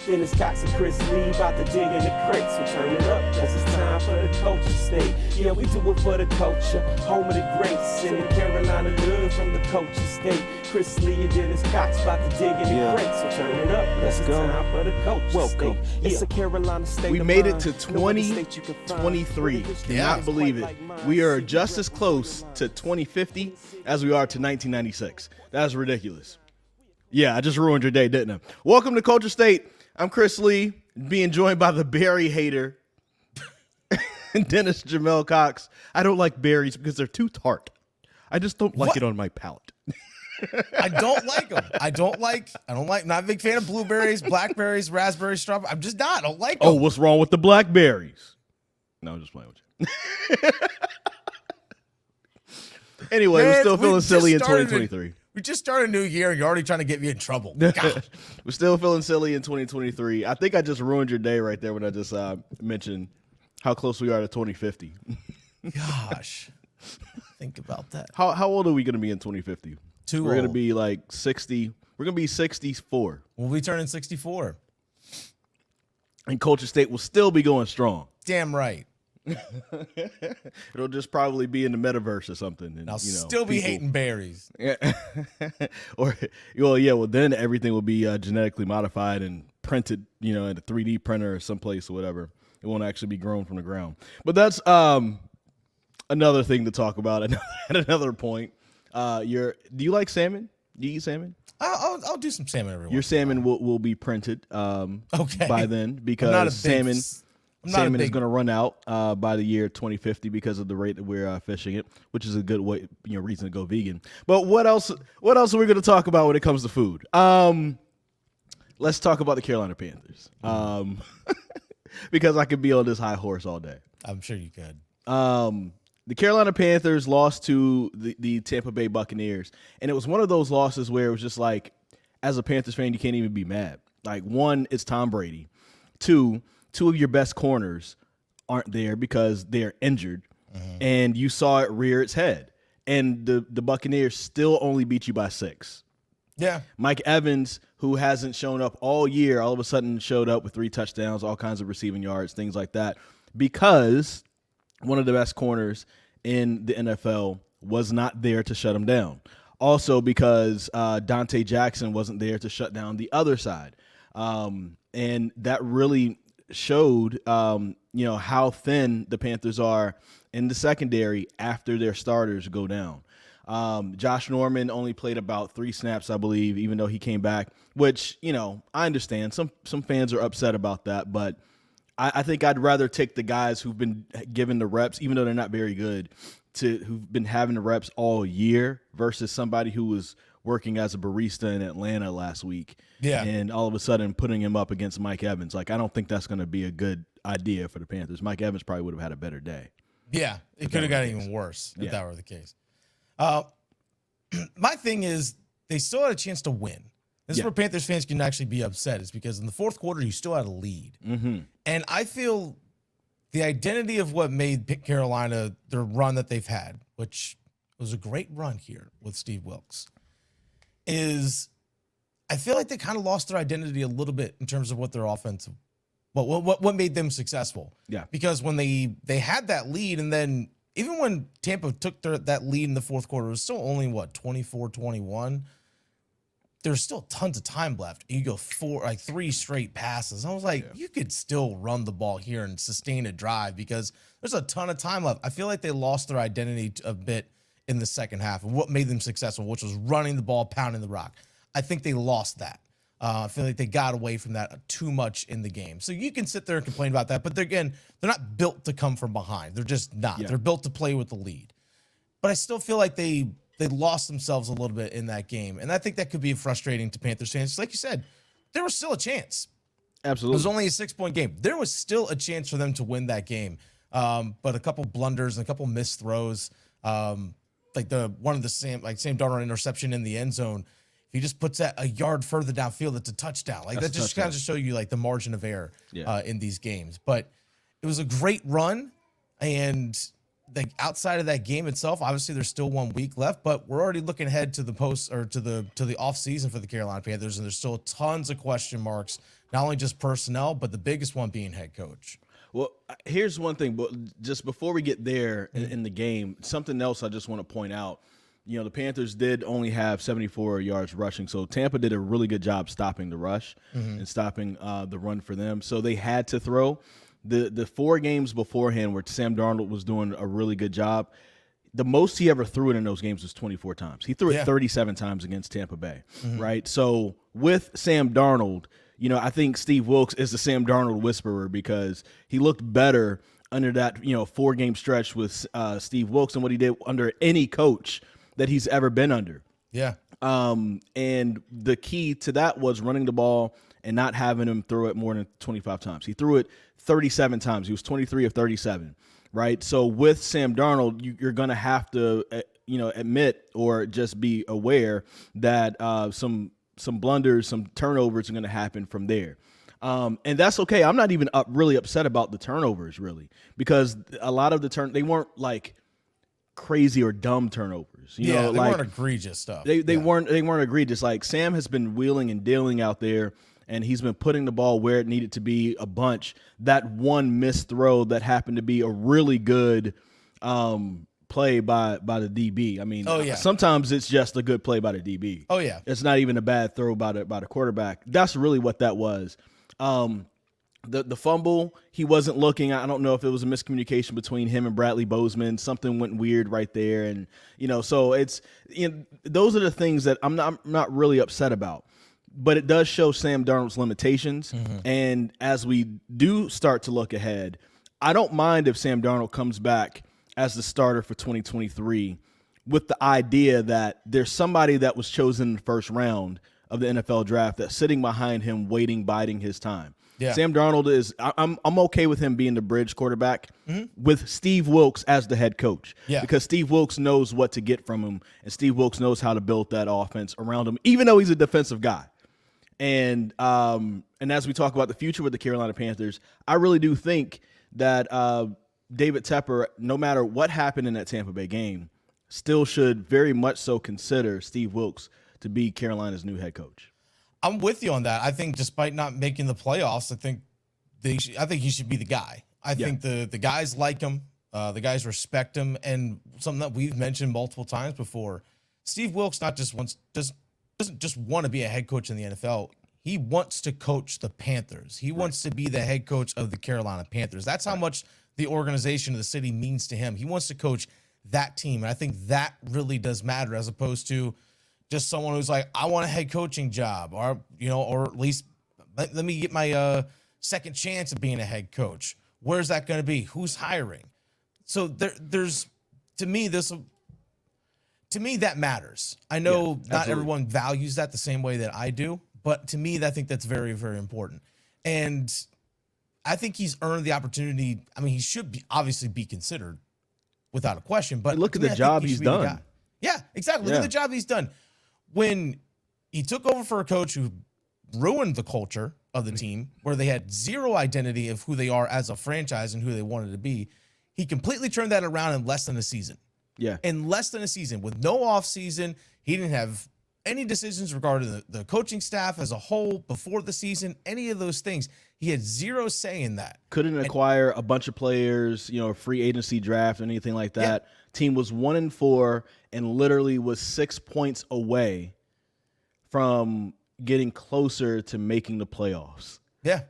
Dennis Cox and Chris Lee about to dig in the crates. So turn it up, cause it's time for the culture state. Yeah, we do it for the culture, home of the greats. And in Carolina, good from the culture state. Chris Lee and Dennis Cox about to dig in the crates. So turn it up, cause it's time for the culture state. It's a Carolina state. We made it to 2023. Cannot believe it. We are just as close to 2050 as we are to 1996. That's ridiculous. Yeah, I just ruined your day, didn't I? Welcome to Culture State. I'm Chris Lee, being joined by the berry hater, Dennis Jamel Cox. I don't like berries because they're too tart. I just don't like it on my palate. I don't like them. I don't like, not a big fan of blueberries, blackberries, raspberries, strawberries. I'm just not. I don't like them. Oh, what's wrong with the blackberries? No, I'm just playing with you. Anyway, we're still feeling silly in 2023. We just started a new year and you're already trying to get me in trouble. Gosh. We're still feeling silly in 2023. I think I just ruined your day right there when I just mentioned how close we are to 2050. Gosh. Think about that. How old are we going to be in 2050? We're going to be like 60. We're going to be 64. We'll be turning 64. And Culture State will still be going strong. Damn right. It'll just probably be in the metaverse or something. And, I'll still be hating berries. Yeah. Well, then everything will be genetically modified and printed, in a 3D printer or someplace or whatever. It won't actually be grown from the ground. But that's another thing to talk about at another point. Do you like salmon? Do you eat salmon? I'll do some salmon every once. Your salmon will be printed by then because salmon is going to run out by the year 2050 because of the rate that we're fishing it, which is a good way, reason to go vegan. But what else are we going to talk about when it comes to food? Let's talk about the Carolina Panthers because I could be on this high horse all day. I'm sure you could. The Carolina Panthers lost to the Tampa Bay Buccaneers, and it was one of those losses where it was just like, as a Panthers fan, you can't even be mad. Like, one, it's Tom Brady. Two of your best corners aren't there because they're injured, and you saw it rear its head. And the Buccaneers still only beat you by 6. Yeah. Mike Evans, who hasn't shown up all year, all of a sudden showed up with 3 touchdowns, all kinds of receiving yards, things like that, because one of the best corners in the NFL was not there to shut him down. Also because Dante Jackson wasn't there to shut down the other side. And that really showed, how thin the Panthers are in the secondary after their starters go down. Josh Norman only played about 3 snaps, I believe, even though he came back, which, I understand. Some fans are upset about that, but I think I'd rather take the guys who've been given the reps, even though they're not very good, who've been having the reps all year versus somebody who was working as a barista in Atlanta last week. Yeah. And all of a sudden putting him up against Mike Evans. Like, I don't think that's going to be a good idea for the Panthers. Mike Evans probably would have had a better day. Yeah, it could have gotten even worse if that were the case. My thing is they still had a chance to win. This is where Panthers fans can actually be upset, is because in the fourth quarter, you still had a lead. Mm-hmm. And I feel the identity of what made Carolina their run that they've had, which was a great run here with Steve Wilks, is I feel like they kind of lost their identity a little bit in terms of what their offensive, what made them successful. Yeah. Because when they had that lead, and then even when Tampa took that lead in the fourth quarter, it was still only, 24-21. There's still tons of time left. You go 3 straight passes. I was like, you could still run the ball here and sustain a drive because there's a ton of time left. I feel like they lost their identity a bit in the second half of what made them successful, which was running the ball, pounding the rock. I think they lost that. I feel like they got away from that too much in the game. So you can sit there and complain about that, but they're not built to come from behind. They're just not. Yeah. They're built to play with the lead. But I still feel like they lost themselves a little bit in that game. And I think that could be frustrating to Panthers fans. Like you said, there was still a chance. Absolutely. It was only a 6-point game. There was still a chance for them to win that game. But a couple blunders and a couple missed throws, like Sam Darnold interception in the end zone. If he just puts that a yard further downfield, it's a touchdown. Like, that just kind of show you like the margin of error in these games. But it was a great run, and like outside of that game itself, obviously there's still 1 week left, but we're already looking ahead to the to the off season for the Carolina Panthers, and there's still tons of question marks not only just personnel, but the biggest one being head coach. Well, here's one thing, but just before we get there in the game, something else I just want to point out. You know, the Panthers did only have 74 yards rushing, so Tampa did a really good job stopping the rush and stopping the run for them. So they had to throw. The 4 games beforehand where Sam Darnold was doing a really good job, the most he ever threw it in those games was 24 times. He threw it 37 times against Tampa Bay, right? So with Sam Darnold, you know, I think Steve Wilks is the Sam Darnold whisperer because he looked better under that, 4-game stretch with Steve Wilks than what he did under any coach that he's ever been under. Yeah. And the key to that was running the ball and not having him throw it more than 25 times. He threw it 37 times. He was 23 of 37, right? So with Sam Darnold, you're going to have to, admit or just be aware that some blunders, some turnovers are going to happen from there. And that's okay. I'm not even really upset about the turnovers, really, because a lot of they weren't like crazy or dumb turnovers. They weren't egregious stuff. They weren't egregious. Like Sam has been wheeling and dealing out there, and he's been putting the ball where it needed to be a bunch. That one missed throw that happened to be a really good play by the DB. I mean, sometimes it's just a good play by the DB. Oh yeah, it's not even a bad throw by the quarterback. That's really what that was. The fumble, he wasn't looking. I don't know if it was a miscommunication between him and Bradley Bozeman. Something went weird right there, and so it's those are the things that I'm not really upset about. But it does show Sam Darnold's limitations, and as we do start to look ahead, I don't mind if Sam Darnold comes back as the starter for 2023 with the idea that there's somebody that was chosen in the first round of the NFL draft that's sitting behind him, waiting, biding his time. Yeah. Sam Darnold is. I'm okay with him being the bridge quarterback with Steve Wilks as the head coach. Yeah. Because Steve Wilks knows what to get from him, and Steve Wilks knows how to build that offense around him, even though he's a defensive guy. And as we talk about the future with the Carolina Panthers, I really do think that David Tepper, no matter what happened in that Tampa Bay game, still should very much so consider Steve Wilks to be Carolina's new head coach. I'm with you on that. I think despite not making the playoffs, I think he should be the guy. I think the guys like him. The guys respect him. And something that we've mentioned multiple times before, Steve Wilks doesn't just want to be a head coach in the NFL. He wants to coach the Panthers. He wants to be the head coach of the Carolina Panthers. That's how much the organization of the city means to him. He wants to coach that team. And I think that really does matter as opposed to just someone who's like, I want a head coaching job, or at least let me get my second chance at being a head coach. Where's that going to be? Who's hiring? So there's to me that matters. I know not everyone values that the same way that I do, but to me, I think that's very, very important. And I think he's earned the opportunity. I mean, he should obviously be considered without a question. But look at the job he's done. Yeah, exactly. Look at the job he's done. When he took over for a coach who ruined the culture of the team, where they had zero identity of who they are as a franchise and who they wanted to be, he completely turned that around in less than a season. Yeah. In less than a season, with no offseason, he didn't have any decisions regarding the coaching staff as a whole before the season, any of those things. He had zero say in that. Couldn't acquire a bunch of players, a free agency draft, anything like that. Yeah. Team was 1-4 and literally was 6 points away from getting closer to making the playoffs. Yeah.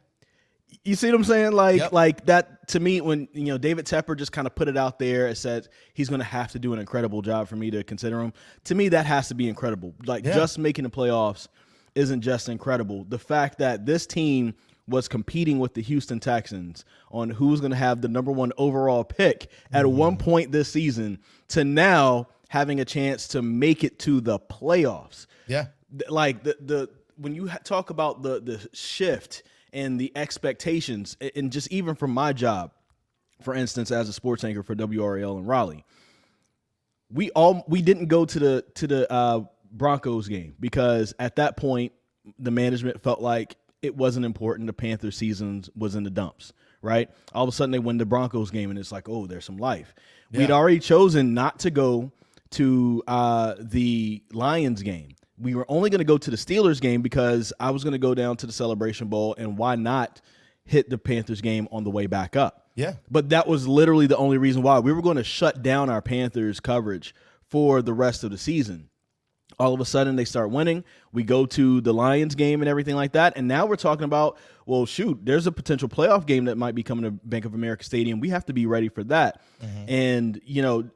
You see what I'm saying? Like that to me, when David Tepper just kind of put it out there and said he's going to have to do an incredible job for me to consider him. To me, that has to be incredible. Just making the playoffs isn't just incredible. The fact that this team was competing with the Houston Texans on who's going to have the number 1 overall pick at one point this season to now having a chance to make it to the playoffs. Yeah. Like the when you talk about the shift and the expectations, and just even from my job, for instance, as a sports anchor for WRAL in Raleigh, we didn't go to the Broncos game because at that point the management felt like it wasn't important. The Panthers season was in the dumps, right? All of a sudden they win the Broncos game and it's like, oh, there's some life. Yeah. We'd already chosen not to go to the Lions game. we were only going to go to the Steelers game because I was going to go down to the Celebration Bowl, and why not hit the Panthers game on the way back up? Yeah. But that was literally the only reason why. We were going to shut down our Panthers coverage for the rest of the season. All of a sudden, they start winning. We go to the Lions game and everything like that. And now we're talking about, well, shoot, there's a potential playoff game that might be coming to Bank of America Stadium. We have to be ready for that. And,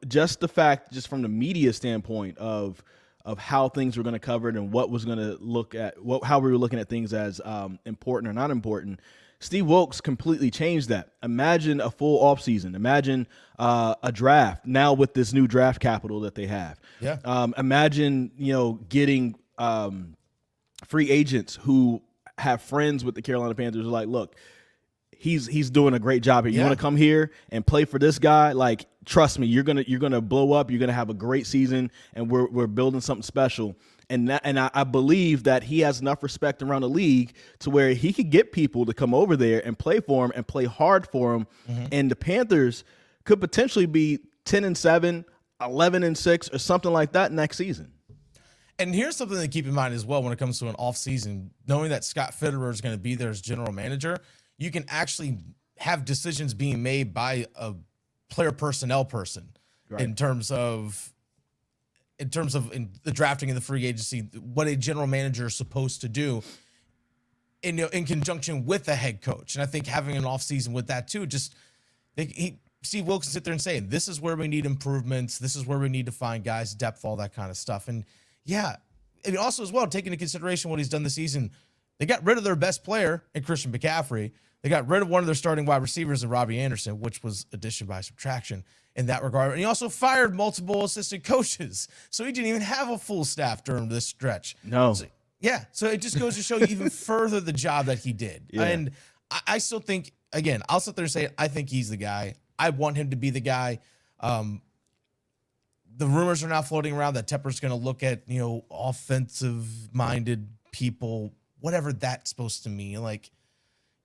just the fact, just from the media standpoint of how things were going to cover it and what was going to look at, how we were looking at things as important or not important, Steve Wilks completely changed that. Imagine a full offseason. Imagine a draft now with this new draft capital that they have. Yeah. Imagine, getting free agents who have friends with the Carolina Panthers are like, look, he's doing a great job here. You want to come here and play for this guy? Like, trust me, you're gonna blow up. You're gonna have a great season, and we're building something special. And I believe that he has enough respect around the league to where he could get people to come over there and play for him and play hard for him. And the Panthers could potentially be 10-7, 11-6, or something like that next season. And here's something to keep in mind as well when it comes to an offseason. Knowing that Scott Fitterer is going to be there as general manager, you can actually have decisions being made by a player personnel person in terms of in the drafting and the free agency, what a general manager is supposed to do in conjunction with the head coach. And I think having an offseason with that too, Steve Wilks can sit there and say, this is where we need improvements. This is where we need to find guys, depth, all that kind of stuff. And also as well, taking into consideration what he's done this season, they got rid of their best player in Christian McCaffrey. They got rid of one of their starting wide receivers in Robbie Anderson, which was addition by subtraction in that regard. And he also fired multiple assistant coaches. So he didn't even have a full staff during this stretch. No. So it just goes to show you even further the job that he did. Yeah. And I still think, again, I'll sit there and say, I think he's the guy. I want him to be the guy. The rumors are now floating around that Tepper's going to look at, offensive-minded people, whatever that's supposed to mean. Like,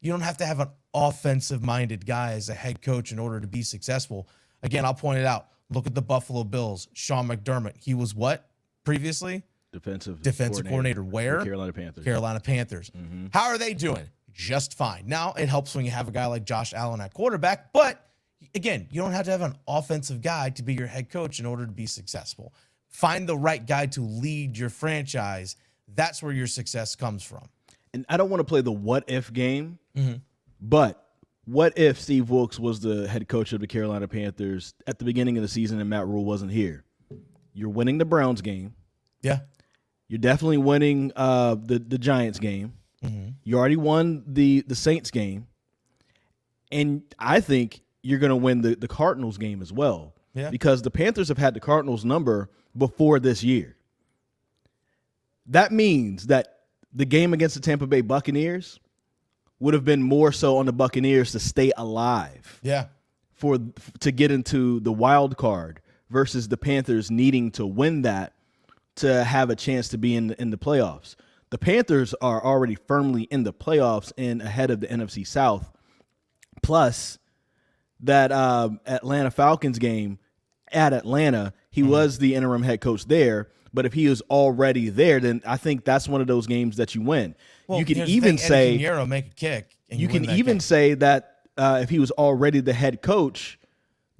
you don't have to have an offensive-minded guy as a head coach in order to be successful. Again, I'll point it out. Look at the Buffalo Bills. Sean McDermott. He was what previously? Defensive coordinator. Where? Carolina Panthers. Carolina Panthers. How are they doing? Just fine. Now, it helps when you have a guy like Josh Allen at quarterback, but again, you don't have to have an offensive guy to be your head coach in order to be successful. Find the right guy to lead your franchise. That's where your success comes from. And I don't want to play the what-if game, but what if Steve Wilks was the head coach of the Carolina Panthers at the beginning of the season and Matt Rule wasn't here? You're winning the Browns game. Yeah. You're definitely winning the Giants game. You already won the Saints game. And I think you're going to win the Cardinals game as well. Yeah. Because the Panthers have had the Cardinals number before this year. That means that the game against the Tampa Bay Buccaneers would have been more so on the Buccaneers to stay alive. Yeah. To get into the wild card versus the Panthers needing to win that to have a chance to be in the playoffs. The Panthers are already firmly in the playoffs and ahead of the NFC South. Plus, that Atlanta Falcons game at Atlanta, he was the interim head coach there. But if he was already there, then I think that's one of those games that you win. Well, you can even say make a kick. You can even say that if he was already the head coach,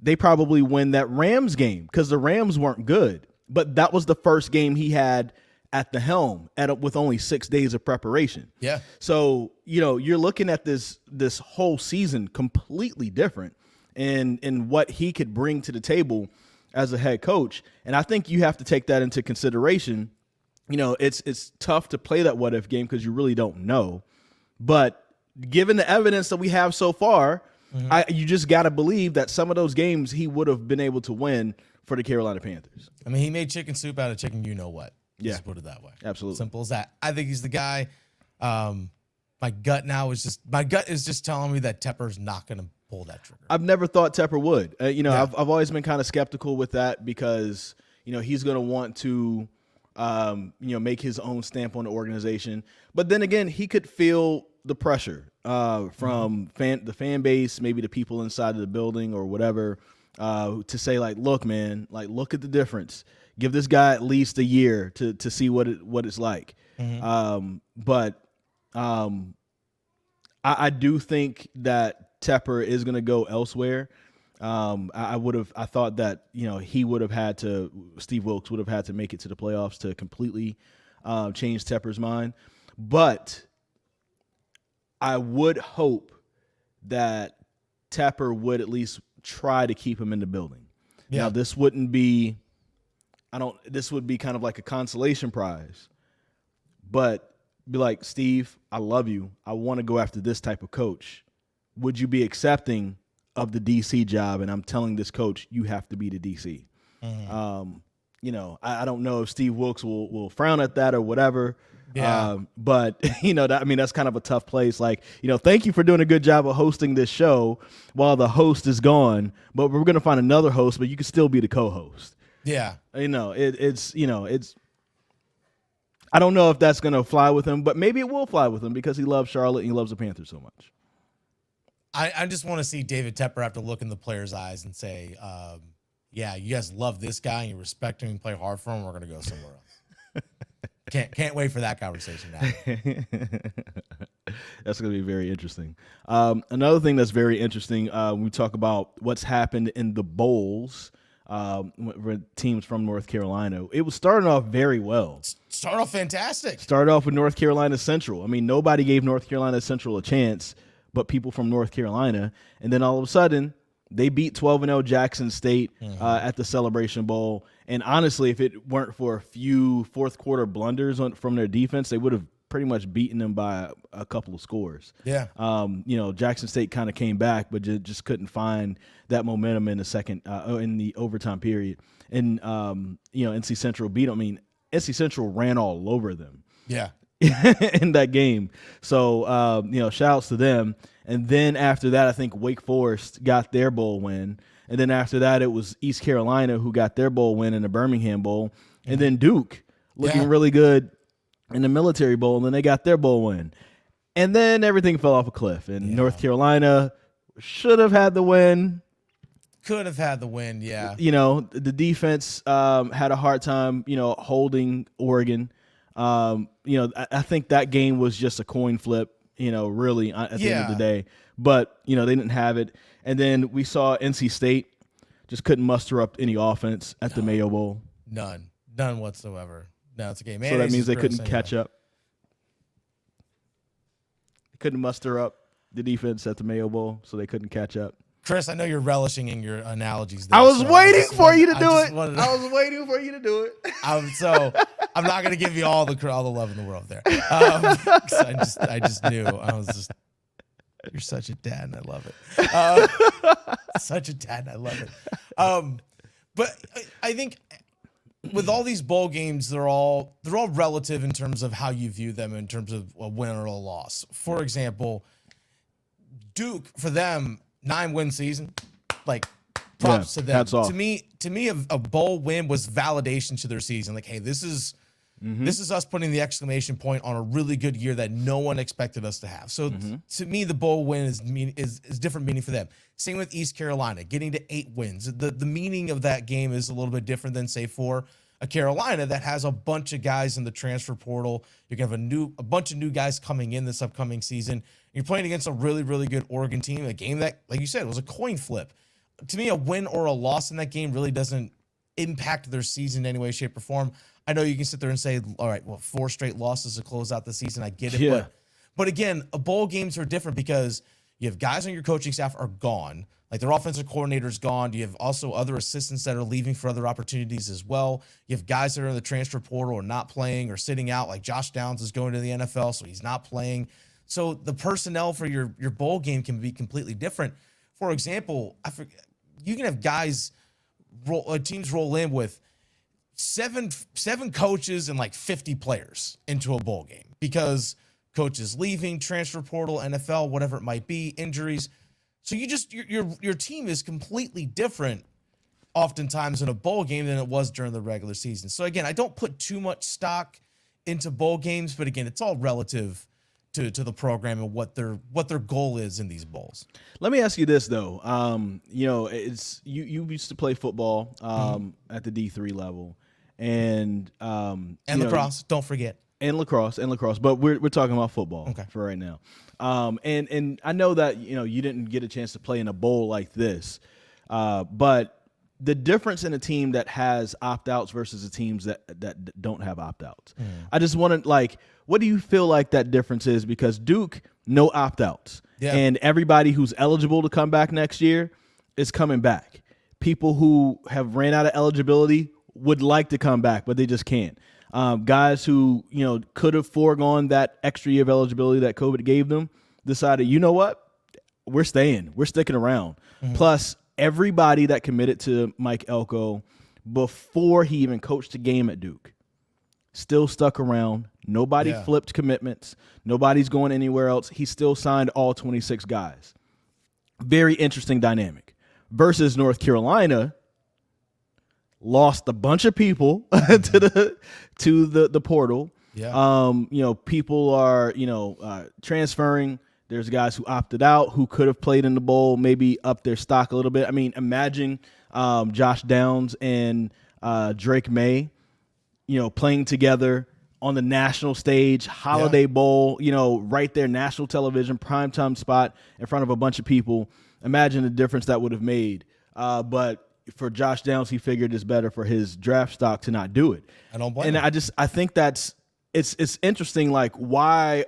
they probably win that Rams game because the Rams weren't good. But that was the first game he had at the helm with only 6 days of preparation. Yeah. So you're looking at this whole season completely different in what he could bring to the table as a head coach. And I think you have to take that into consideration. It's tough to play that what if game because you really don't know. But given the evidence that we have so far, you just got to believe that some of those games he would have been able to win for the Carolina Panthers. I mean, he made chicken soup out of chicken you-know-what. Yeah. Just put it that way. Absolutely. Simple as that. I think he's the guy. My gut is just telling me that Tepper's not going to pull that trigger. I've never thought Tepper would. I've always been kind of skeptical with that because he's going to want to make his own stamp on the organization. But then again, he could feel the pressure from the fan base, maybe the people inside of the building or whatever. to say like, look, man, like look at the difference. Give this guy at least a year to see what it's like. But I do think that Tepper is going to go elsewhere. I thought that, he would have had to, Steve Wilks would have had to make it to the playoffs to completely change Tepper's mind. But I would hope that Tepper would at least try to keep him in the building. Yeah. Now, this would be kind of like a consolation prize, but be like, Steve, I love you. I want to go after this type of coach. Would you be accepting of the DC job? And I'm telling this coach, you have to be the DC. I don't know if Steve Wilks will frown at that or whatever. Yeah. But that's kind of a tough place. Like, thank you for doing a good job of hosting this show while the host is gone, but we're going to find another host, but you can still be the co-host. Yeah. It's I don't know if that's going to fly with him, but maybe it will fly with him because he loves Charlotte and he loves the Panthers so much. I just want to see David Tepper have to look in the players' eyes and say, yeah, you guys love this guy and you respect him and play hard for him. We're going to go somewhere else. Can't wait for that conversation now. That's going to be very interesting. Another thing that's very interesting, when we talk about what's happened in the bowls, with teams from North Carolina, it was starting off very well. Start off fantastic. Started off with North Carolina Central. I mean, nobody gave North Carolina Central a chance but people from North Carolina. And then all of a sudden, they beat 12-0 Jackson State at the Celebration Bowl. And honestly, if it weren't for a few fourth-quarter blunders from their defense, they would have pretty much beaten them by a couple of scores. Yeah. Jackson State kind of came back, but just couldn't find that momentum in the second in the overtime period. And NC Central beat them. I mean, NC Central ran all over them. Yeah. in that game. So, shout outs to them. And then after that, I think Wake Forest got their bowl win. And then after that, it was East Carolina who got their bowl win in the Birmingham Bowl. And then Duke looking really good in the Military Bowl, and then they got their bowl win. And then everything fell off a cliff. And North Carolina should have had the win. Could have had the win, yeah. The defense had a hard time, holding Oregon. I think that game was just a coin flip, really at the end of the day. But, they didn't have it. And then we saw NC State just couldn't muster up any offense at the Mayo Bowl. None whatsoever. No, it's a game. So that means they couldn't catch up. They couldn't muster up the defense at the Mayo Bowl, so they couldn't catch up. Chris, I know you're relishing in your analogies there, I was waiting for you to do it. I was waiting for you to do it. So I'm not going to give you all the love in the world there. I just knew. I was just, you're such a dad and I love it. Such a dad and I love it. But I think with all these bowl games, they're all relative in terms of how you view them in terms of a win or a loss. For example, Duke, for them, 9-win season, like props to them. Hats off. To me, a bowl win was validation to their season. Like, hey, this is us putting the exclamation point on a really good year that no one expected us to have. So to me, the bowl win is different meaning for them. Same with East Carolina, getting to 8 wins. The meaning of that game is a little bit different than, say, for a Carolina that has a bunch of guys in the transfer portal. You're gonna have a bunch of new guys coming in this upcoming season. You're playing against a really, really good Oregon team, a game that, like you said, was a coin flip. To me, a win or a loss in that game really doesn't impact their season in any way, shape, or form. I know you can sit there and say, all right, well, 4 straight losses to close out the season. I get it. But again, bowl games are different because you have guys on your coaching staff are gone. Like, their offensive coordinator is gone. You have also other assistants that are leaving for other opportunities as well. You have guys that are in the transfer portal or not playing or sitting out. Like, Josh Downs is going to the NFL, so he's not playing. So the personnel for your bowl game can be completely different. For example, you can have teams roll in with seven coaches and like 50 players into a bowl game because coaches leaving, transfer portal, NFL, whatever it might be, injuries. So your team is completely different oftentimes in a bowl game than it was during the regular season. So again, I don't put too much stock into bowl games, but again, it's all relative to the program and what their goal is in these bowls. Let me ask you this though. It's you used to play football at the D3 level, and lacrosse. Don't forget. And lacrosse, but we're talking about football for right now. And I know that you didn't get a chance to play in a bowl like this, but the difference in a team that has opt-outs versus the teams that don't have opt-outs. I just want to what do you feel like that difference is? Because Duke, no opt-outs, and everybody who's eligible to come back next year is coming back. People who have ran out of eligibility would like to come back, but they just can't. Guys who could have foregone that extra year of eligibility that COVID gave them decided, you know what, we're staying, we're sticking around. Plus, everybody that committed to Mike Elko before he even coached a game at Duke still stuck around. Nobody flipped commitments. Nobody's going anywhere else. He still signed all 26 guys. Very interesting dynamic. Versus North Carolina, lost a bunch of people to the portal. People are transferring. There's guys who opted out who could have played in the bowl, maybe up their stock a little bit. I mean, imagine Josh Downs and Drake May, playing together on the national stage, Holiday Bowl, right there, national television, primetime spot in front of a bunch of people. Imagine the difference that would have made. But for Josh Downs, he figured it's better for his draft stock to not do it. I don't blame him. I think that's it's interesting. Like why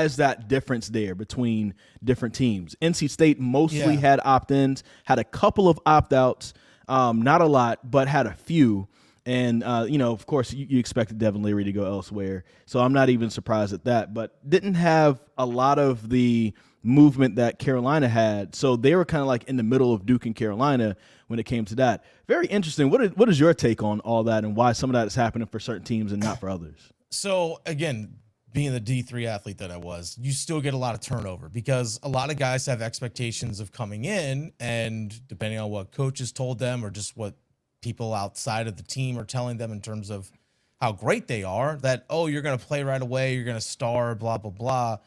is that difference there between different teams? NC State mostly had opt-ins, had a couple of opt-outs, not a lot, but had a few. And of course, you expected Devin Leary to go elsewhere, so I'm not even surprised at that. But didn't have a lot of the movement that Carolina had, so they were kind of like in the middle of Duke and Carolina when it came to that. Very interesting. What is your take on all that and why some of that is happening for certain teams and not for others? So again, being the D3 athlete that I was, you still get a lot of turnover because a lot of guys have expectations of coming in, and depending on what coaches told them or just what people outside of the team are telling them in terms of how great they are, that, oh, you're going to play right away, you're going to star, blah, blah, blah.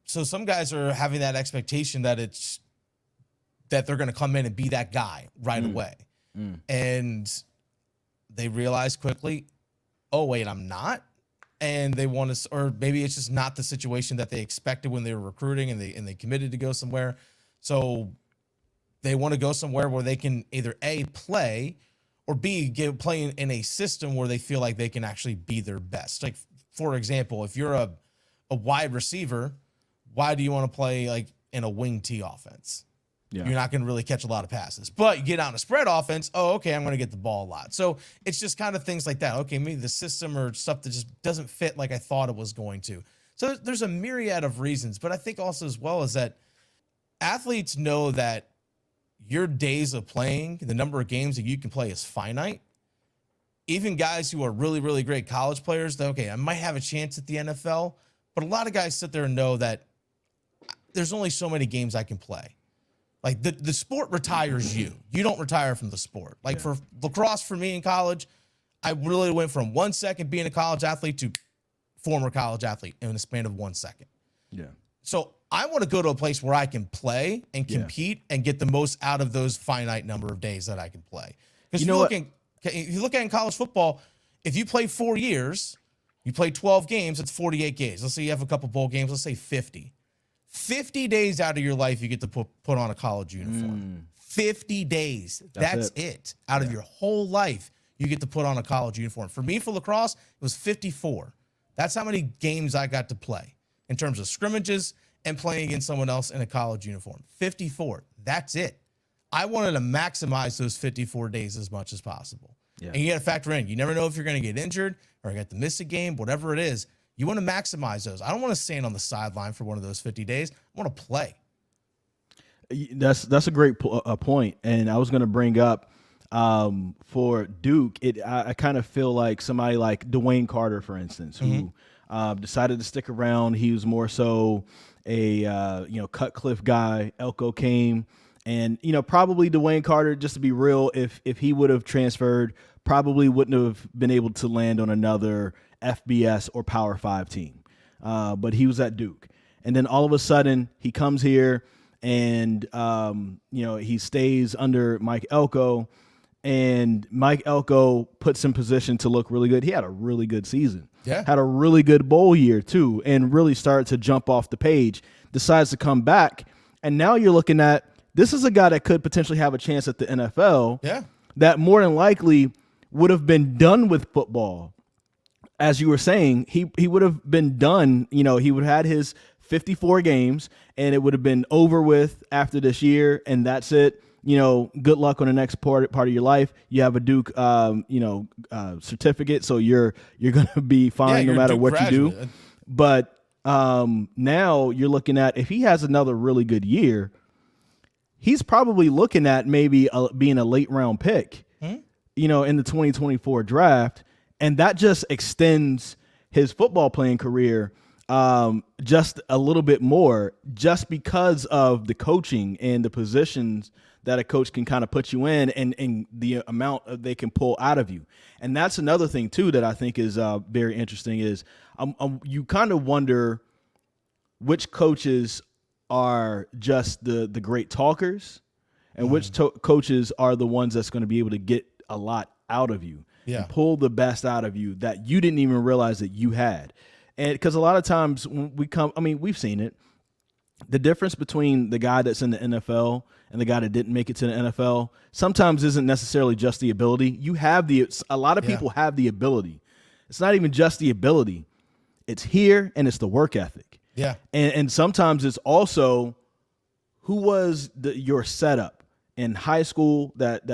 So some guys are having that expectation that they're going to come in and be that guy right away. And they realize quickly, oh, wait, I'm not. And they want to, or maybe it's just not the situation that they expected when they were recruiting and they committed to go somewhere. So they want to go somewhere where they can either A, play, or B, play in a system where they feel like they can actually be their best. Like, for example, if you're a wide receiver, why do you want to play like in a wing T offense? You're not going to really catch a lot of passes. But you get out in a spread offense, oh, okay, I'm going to get the ball a lot. So it's just kind of things like that. Okay, maybe the system or stuff that just doesn't fit like I thought it was going to. So there's a myriad of reasons. But I think also as well is that athletes know that your days of playing, the number of games that you can play is finite. Even guys who are really, really great college players, that, okay, I might have a chance at the NFL, but a lot of guys sit there and know that there's only so many games I can play. Like the sport retires you. You don't retire from the sport. Like for lacrosse, for me in college, I really went from 1 second being a college athlete to former college athlete in the span of 1 second. Yeah. So I want to go to a place where I can play and compete and get the most out of those finite number of days that I can play. Because if you look at in college football, if you play 4 years, you play 12 games, it's 48 games. Let's say you have a couple bowl games, let's say 50. 50 days out of your life, you get to put on a college uniform. 50 days. That's it. Out of your whole life, you get to put on a college uniform. For me, for lacrosse, it was 54. That's how many games I got to play in terms of scrimmages and playing against someone else in a college uniform. 54. That's it. I wanted to maximize those 54 days as much as possible. Yeah. And you got to factor in, you never know if you're going to get injured or you got to miss a game, whatever it is. You want to maximize those. I don't want to stand on the sideline for one of those 50 days. I want to play. That's a great point. And I was going to bring up for Duke, I kind of feel like somebody like Dwayne Carter, for instance, who decided to stick around. He was more so a Cutcliffe guy. Elko came, and probably Dwayne Carter, just to be real, if he would have transferred, probably wouldn't have been able to land on another FBS or Power 5 team. but he was at Duke. And then all of a sudden he comes here and, he stays under Mike Elko, and Mike Elko puts him in position to look really good. He had a really good season. Yeah. Had a really good bowl year too, and really started to jump off the page, decides to come back. And now you're looking at, this is a guy that could potentially have a chance at the NFL. Yeah. That more than likely would have been done with football. As you were saying, he would have been done. He would have had his 54 games, and it would have been over with after this year, and that's it. Good luck on the next part of your life. You have a Duke, certificate, so you're going to be fine no matter what you do. But now you're looking at, if he has another really good year, he's probably looking at maybe being a late round pick, in the 2024 draft, and that just extends his football playing career just a little bit more, just because of the coaching and the positions that a coach can kind of put you in, and the amount they can pull out of you. And that's another thing too that I think is very interesting is you kind of wonder which coaches are just the great talkers and which coaches are the ones that's going to be able to get a lot out of you, and pull the best out of you that you didn't even realize that you had. And because a lot of times when we've seen it, the difference between the guy that's in the NFL and the guy that didn't make it to the NFL sometimes isn't necessarily just the ability. A lot of people have the ability. It's not even just the ability. It's here, and it's the work ethic. Yeah. And sometimes it's also who was your setup in high school that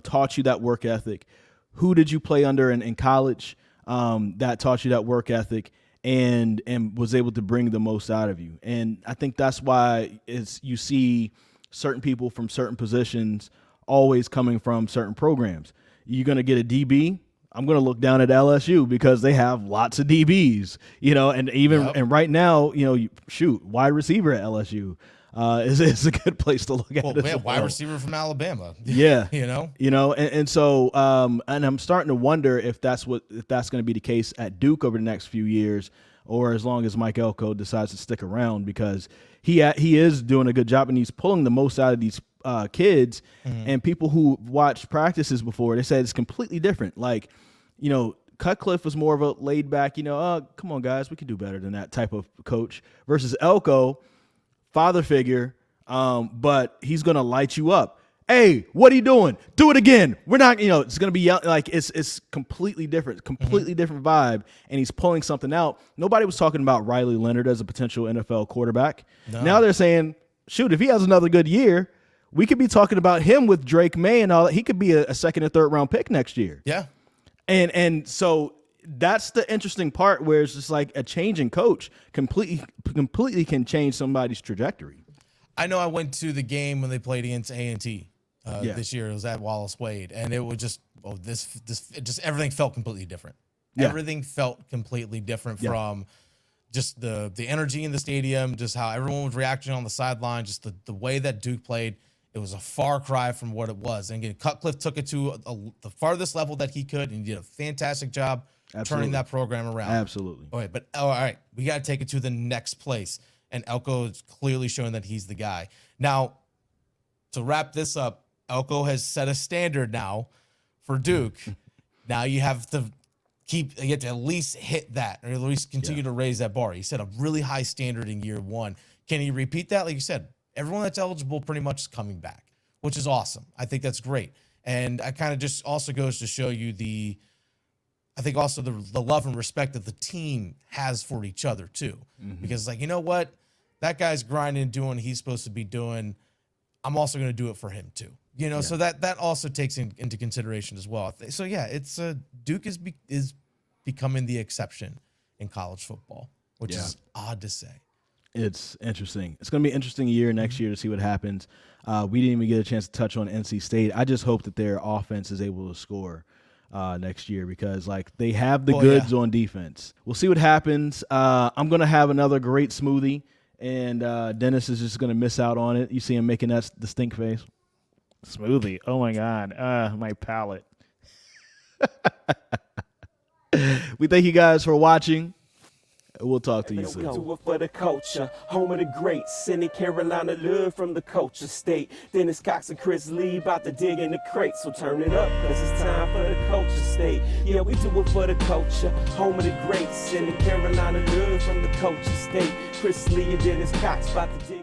taught you that work ethic. Who did you play under in college that taught you that work ethic and was able to bring the most out of you? And I think that's why you see certain people from certain positions always coming from certain programs. You're going to get a DB. I'm going to look down at LSU because they have lots of DBs, and even and right now, wide receiver at LSU is a good place to look at. Well, man, wide receiver from Alabama. Yeah, and so and I'm starting to wonder if that's going to be the case at Duke over the next few years, or as long as Mike Elko decides to stick around, because he is doing a good job and he's pulling the most out of these kids. And people who watched practices before, they said it's completely different. Like, Cutcliffe was more of a laid back, come on guys, we can do better than that type of coach, versus Elko, father figure, but he's going to light you up. Hey, what are you doing? Do it again. We're not, it's going to be like, it's completely different vibe. And he's pulling something out. Nobody was talking about Riley Leonard as a potential NFL quarterback. No. Now they're saying, shoot, if he has another good year, we could be talking about him with Drake May and all that. He could be a second or third round pick next year. Yeah. And so that's the interesting part, where it's just like a change in coach completely can change somebody's trajectory. I know I went to the game when they played against A&T this year. It was at Wallace Wade, and it was just everything felt completely different. Yeah. Everything felt completely different from just the energy in the stadium, just how everyone was reacting on the sideline, just the way that Duke played. It was a far cry from what it was. And again, Cutcliffe took it to the farthest level that he could, and he did a fantastic job turning that program around. Absolutely. All right, we got to take it to the next place. And Elko is clearly showing that he's the guy. Now, to wrap this up, Elko has set a standard now for Duke. Now you have to at least hit that, or at least continue to raise that bar. He set a really high standard in year one. Can he repeat that? Like you said, everyone that's eligible pretty much is coming back, which is awesome. I think that's great. And I kind of just also goes to show you the love and respect that the team has for each other too. Because like, you know what? That guy's grinding and doing what he's supposed to be doing. I'm also going to do it for him too. So that also takes into consideration as well. So yeah, it's Duke is becoming the exception in college football, which is odd to say. It's interesting. It's going to be an interesting year next year to see what happens. We didn't even get a chance to touch on NC State. I just hope that their offense is able to score next year, because like they have the goods on defense. We'll see what happens. I'm going to have another great smoothie, and Dennis is just going to miss out on it. You see him making the stink face. Smoothie. Oh my God. My palate. We thank you guys for watching. We'll talk to you Let's soon. do it for the culture, home of the greats, sending Carolina love from the culture state. Dennis Cox and Chris Lee about to dig in the crates, so turn it up, cause it's time for the culture state. Yeah, we do it for the culture, home of the greats, sending Carolina love from the culture state. Chris Lee and Dennis Cox about to dig